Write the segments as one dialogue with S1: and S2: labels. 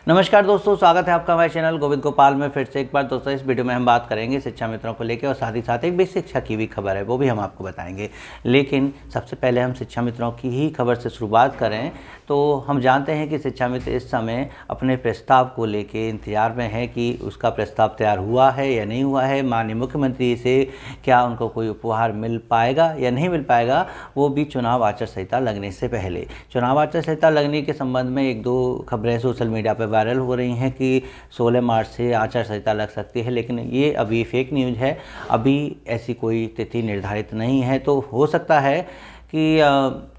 S1: नमस्कार दोस्तों, स्वागत है आपका हमारे चैनल गोविंद गोपाल में। फिर से एक बार दोस्तों इस वीडियो में हम बात करेंगे शिक्षा मित्रों को लेकर और साथ ही साथ एक भी शिक्षा की भी खबर है वो भी हम आपको बताएंगे। लेकिन सबसे पहले हम शिक्षा मित्रों की ही खबर से शुरुआत करें तो हम जानते हैं कि शिक्षा मित्र इस समय अपने प्रस्ताव को लेकर इंतजार में है कि उसका प्रस्ताव तैयार हुआ है या नहीं हुआ है। माननीय मुख्यमंत्री से क्या उनको कोई उपहार मिल पाएगा या नहीं मिल पाएगा, वो भी चुनाव आचार संहिता लगने से पहले। चुनाव आचार संहिता लगने के संबंध में एक दो खबरें सोशल मीडिया पर वायरल हो रही हैं कि 16 मार्च से आचार संहिता लग सकती है, लेकिन ये अभी फेक न्यूज़ है। अभी ऐसी कोई तिथि निर्धारित नहीं है, तो हो सकता है कि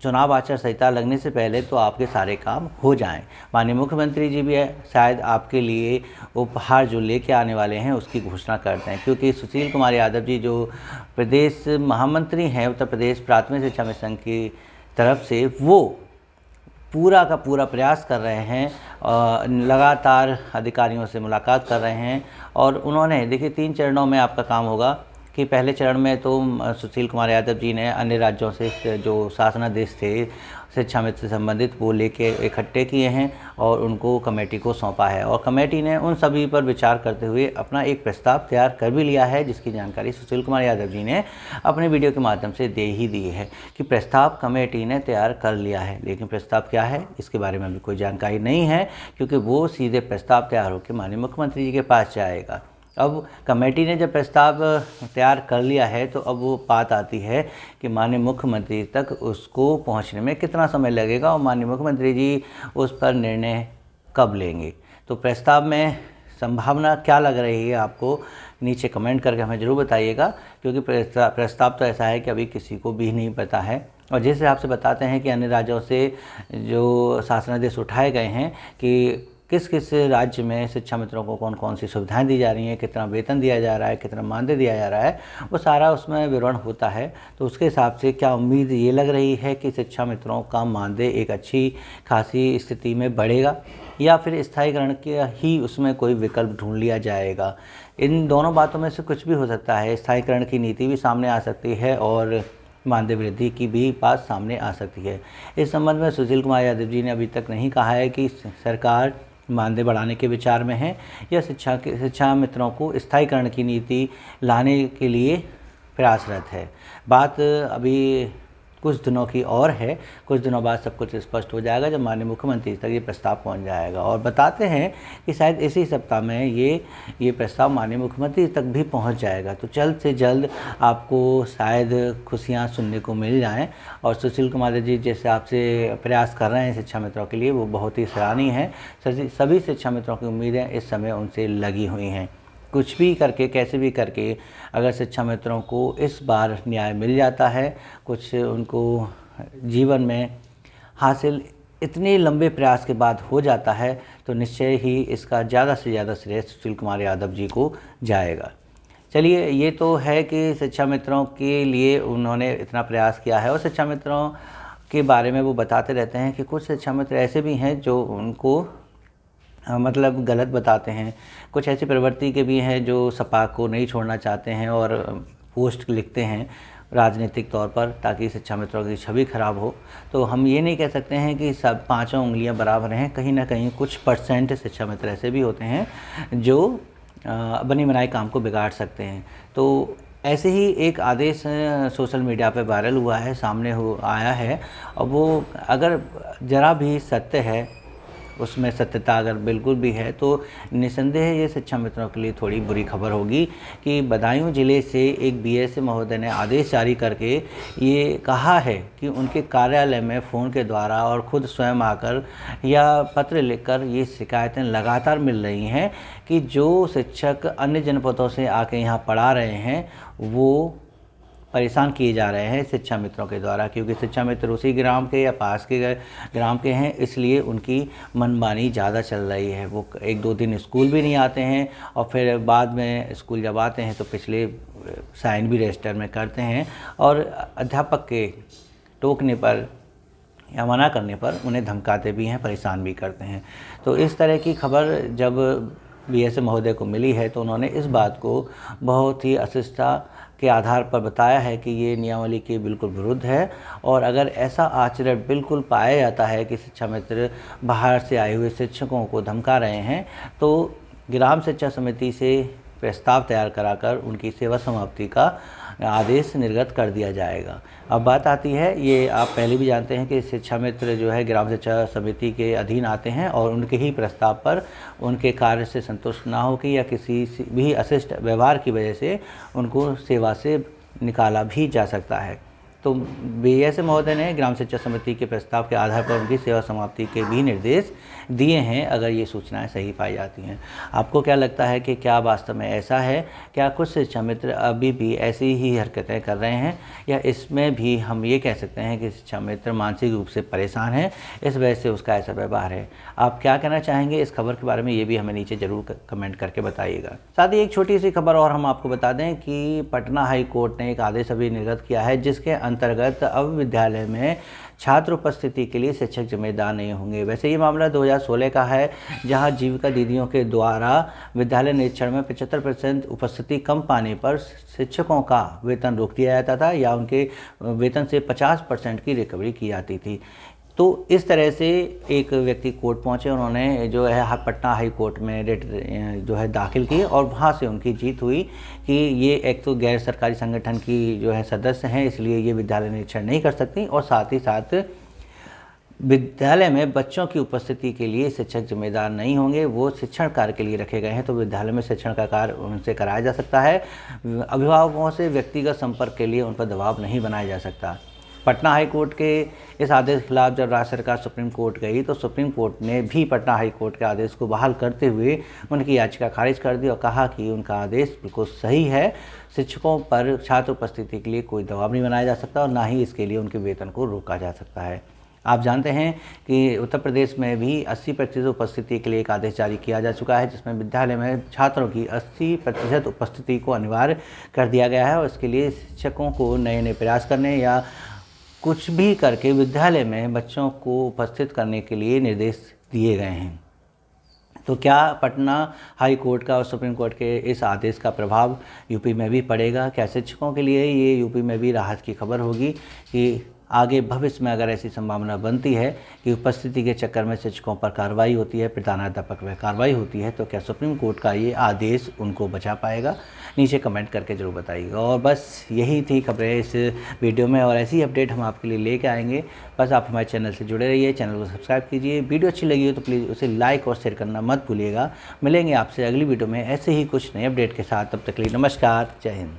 S1: चुनाव आचार संहिता लगने से पहले तो आपके सारे काम हो जाएं। माननीय मुख्यमंत्री जी भी शायद आपके लिए उपहार जो लेके आने वाले हैं उसकी घोषणा करते हैं, क्योंकि सुशील कुमार यादव जी जो प्रदेश महामंत्री हैं उत्तर प्रदेश प्राथमिक शिक्षा मिशन की तरफ से, वो पूरा का पूरा प्रयास कर रहे हैं, लगातार अधिकारियों से मुलाकात कर रहे हैं। और उन्होंने देखिए 3 चरणों में आपका काम होगा कि पहले चरण में तो सुशील कुमार यादव जी ने अन्य राज्यों से जो शासनादेश थे शिक्षा मित्र से संबंधित वो लेके इकट्ठे किए हैं और उनको कमेटी को सौंपा है, और कमेटी ने उन सभी पर विचार करते हुए अपना एक प्रस्ताव तैयार कर भी लिया है, जिसकी जानकारी सुशील कुमार यादव जी ने अपने वीडियो के माध्यम से दे ही दी है कि प्रस्ताव कमेटी ने तैयार कर लिया है। लेकिन प्रस्ताव क्या है इसके बारे में अभी कोई जानकारी नहीं है, क्योंकि वो सीधे प्रस्ताव तैयार होकर माननीय मुख्यमंत्री जी के पास जाएगा। अब कमेटी ने जब प्रस्ताव तैयार कर लिया है तो अब वो बात आती है कि माननीय मुख्यमंत्री तक उसको पहुंचने में कितना समय लगेगा और माननीय मुख्यमंत्री जी उस पर निर्णय कब लेंगे। तो प्रस्ताव में संभावना क्या लग रही है आपको, नीचे कमेंट करके हमें ज़रूर बताइएगा, क्योंकि प्रस्ताव तो ऐसा है कि अभी किसी को भी नहीं पता है। और जैसे आपसे बताते हैं कि अन्य राज्यों से जो शासनादेश उठाए गए हैं कि किस किस राज्य में शिक्षा मित्रों को कौन कौन सी सुविधाएं दी जा रही हैं, कितना वेतन दिया जा रहा है, कितना मानदेय दिया जा रहा है, वो सारा उसमें विवरण होता है। तो उसके हिसाब से क्या उम्मीद ये लग रही है कि शिक्षा मित्रों का मानदेय एक अच्छी खासी स्थिति में बढ़ेगा या फिर स्थायीकरण के ही उसमें कोई विकल्प ढूंढ लिया जाएगा। इन दोनों बातों में से कुछ भी हो सकता है। स्थायीकरण की नीति भी सामने आ सकती है और मानदेय वृद्धि की भी बात सामने आ सकती है। इस संबंध में सुशील कुमार यादव जी ने अभी तक नहीं कहा है कि सरकार मानदेय बढ़ाने के विचार में है या शिक्षा मित्रों को स्थायीकरण की नीति लाने के लिए प्रयासरत है। बात अभी कुछ दिनों की और है, कुछ दिनों बाद सब कुछ स्पष्ट हो जाएगा जब माननीय मुख्यमंत्री तक ये प्रस्ताव पहुंच जाएगा। और बताते हैं कि शायद इसी सप्ताह में ये प्रस्ताव माननीय मुख्यमंत्री तक भी पहुंच जाएगा। तो जल्द से जल्द आपको शायद खुशियां सुनने को मिल जाएं। और सुशील कुमार जी जैसे आपसे प्रयास कर रहे हैं शिक्षा मित्रों के लिए, वो बहुत ही सराहनीय है। सभी शिक्षा मित्रों की उम्मीदें इस समय उनसे लगी हुई हैं। कुछ भी करके, कैसे भी करके अगर शिक्षा मित्रों को इस बार न्याय मिल जाता है, कुछ उनको जीवन में हासिल इतने लंबे प्रयास के बाद हो जाता है, तो निश्चय ही इसका ज़्यादा से ज़्यादा श्रेय सुशील कुमार यादव जी को जाएगा। चलिए, ये तो है कि शिक्षा मित्रों के लिए उन्होंने इतना प्रयास किया है। और शिक्षा मित्रों के बारे में वो बताते रहते हैं कि कुछ शिक्षा मित्र ऐसे भी हैं जो उनको मतलब गलत बताते हैं, कुछ ऐसी प्रवृत्ति के भी हैं जो सपा को नहीं छोड़ना चाहते हैं और पोस्ट लिखते हैं राजनीतिक तौर पर ताकि शिक्षा मित्रों की छवि खराब हो। तो हम ये नहीं कह सकते हैं कि सब पांचों उंगलियां बराबर हैं। कहीं ना कहीं कुछ % शिक्षा मित्र ऐसे भी होते हैं जो बनी बनाई काम को बिगाड़ सकते हैं। तो ऐसे ही एक आदेश सोशल मीडिया पे वायरल हुआ है, सामने आया है, और वो अगर ज़रा भी सत्य है, उसमें सत्यता अगर बिल्कुल भी है, तो निसंदेह ये शिक्षा मित्रों के लिए थोड़ी बुरी खबर होगी कि बदायूं ज़िले से एक BSA महोदय ने आदेश जारी करके ये कहा है कि उनके कार्यालय में फ़ोन के द्वारा और ख़ुद स्वयं आकर या पत्र लिखकर ये शिकायतें लगातार मिल रही हैं कि जो शिक्षक अन्य जनपदों से आके यहाँ पढ़ा रहे हैं वो परेशान किए जा रहे हैं शिक्षा मित्रों के द्वारा, क्योंकि शिक्षा मित्र उसी ग्राम के या पास के ग्राम के हैं, इसलिए उनकी मनमानी ज़्यादा चल रही है। वो 1-2 दिन स्कूल भी नहीं आते हैं और फिर बाद में स्कूल जब आते हैं तो पिछले साइन भी रजिस्टर में करते हैं और अध्यापक के टोकने पर या मना करने पर उन्हें धमकाते भी हैं, परेशान भी करते हैं। तो इस तरह की खबर जब BSA महोदय को मिली है तो उन्होंने इस बात को बहुत ही अशिष्टता के आधार पर बताया है कि ये नियमावली के बिल्कुल विरुद्ध है। और अगर ऐसा आचरण बिल्कुल पाया जाता है कि शिक्षा मित्र बाहर से आए हुए शिक्षकों को धमका रहे हैं, तो ग्राम शिक्षा समिति से प्रस्ताव तैयार कराकर उनकी सेवा समाप्ति का आदेश निर्गत कर दिया जाएगा। अब बात आती है, ये आप पहले भी जानते हैं कि शिक्षा मित्र जो है ग्राम शिक्षा समिति के अधीन आते हैं और उनके ही प्रस्ताव पर उनके कार्य से संतुष्ट ना होकर या किसी भी अशिष्ट व्यवहार की वजह से उनको सेवा से निकाला भी जा सकता है। तो बीएस महोदय ने ग्राम शिक्षा समिति के प्रस्ताव के आधार पर उनकी सेवा समाप्ति के भी निर्देश दिए हैं, अगर ये सूचनाएं सही पाई जाती हैं। आपको क्या लगता है कि क्या वास्तव में ऐसा है? क्या कुछ शिक्षा मित्र अभी भी ऐसी ही हरकतें कर रहे हैं, या इसमें भी हम ये कह सकते हैं कि शिक्षा मित्र मानसिक रूप से परेशान है, इस वजह से उसका ऐसा व्यवहार है? आप क्या कहना चाहेंगे इस खबर के बारे में, ये भी हमें नीचे ज़रूर कमेंट करके बताइएगा। साथ ही एक छोटी सी खबर और हम आपको बता दें कि पटना हाई कोर्ट ने एक आदेश अभी निर्गत किया है, जिसके अंतर्गत अब विद्यालय में छात्र उपस्थिति के लिए शिक्षक जिम्मेदार नहीं होंगे। वैसे ये मामला 2016 का है, जहां जीविका दीदियों के द्वारा विद्यालय निरीक्षण में 75% उपस्थिति कम पाने पर शिक्षकों का वेतन रोक दिया जाता था या उनके वेतन से 50% की रिकवरी की जाती थी। तो इस तरह से एक व्यक्ति कोर्ट पहुंचे, उन्होंने जो है पटना हाई कोर्ट में रिट जो है दाखिल की और वहां से उनकी जीत हुई कि ये एक तो गैर सरकारी संगठन की जो है सदस्य हैं, इसलिए ये विद्यालय निरीक्षण नहीं कर सकती, और साथ ही साथ विद्यालय में बच्चों की उपस्थिति के लिए शिक्षक जिम्मेदार नहीं होंगे, वो शिक्षण कार्य के लिए रखे गए हैं, तो विद्यालय में शिक्षण का कार्य उनसे कराया जा सकता है। अभिभावकों से व्यक्तिगत संपर्क के लिए उन पर दबाव नहीं बनाया जा सकता। पटना हाई कोर्ट के इस आदेश के खिलाफ जब राज्य सरकार सुप्रीम कोर्ट गई, तो सुप्रीम कोर्ट ने भी पटना हाई कोर्ट के आदेश को बहाल करते हुए उनकी याचिका खारिज कर दी और कहा कि उनका आदेश बिल्कुल सही है। शिक्षकों पर छात्र उपस्थिति के लिए कोई दबाव नहीं बनाया जा सकता और ना ही इसके लिए उनके वेतन को रोका जा सकता है। आप जानते हैं कि उत्तर प्रदेश में भी 80% उपस्थिति के लिए एक आदेश जारी किया जा चुका है, जिसमें विद्यालय में छात्रों की 80% उपस्थिति को अनिवार्य कर दिया गया है और इसके लिए शिक्षकों को नए नए प्रयास करने या कुछ भी करके विद्यालय में बच्चों को उपस्थित करने के लिए निर्देश दिए गए हैं। तो क्या पटना हाई कोर्ट का और सुप्रीम कोर्ट के इस आदेश का प्रभाव यूपी में भी पड़ेगा? क्या शिक्षकों के लिए ये यूपी में भी राहत की खबर होगी कि आगे भविष्य में अगर ऐसी संभावना बनती है कि उपस्थिति के चक्कर में शिक्षकों पर कार्रवाई होती है, प्रधानाध्यापक पर कार्रवाई होती है, तो क्या सुप्रीम कोर्ट का ये आदेश उनको बचा पाएगा? नीचे कमेंट करके जरूर बताइएगा। और बस यही थी खबरें इस वीडियो में, और ऐसी अपडेट हम आपके लिए लेके आएंगे। बस आप हमारे चैनल से जुड़े रहिए, चैनल को सब्सक्राइब कीजिए। वीडियो अच्छी लगी हो तो प्लीज़ उसे लाइक और शेयर करना मत भूलिएगा। मिलेंगे आपसे अगली वीडियो में ऐसे ही कुछ नए अपडेट के साथ, तब तक के लिए नमस्कार, जय हिंद।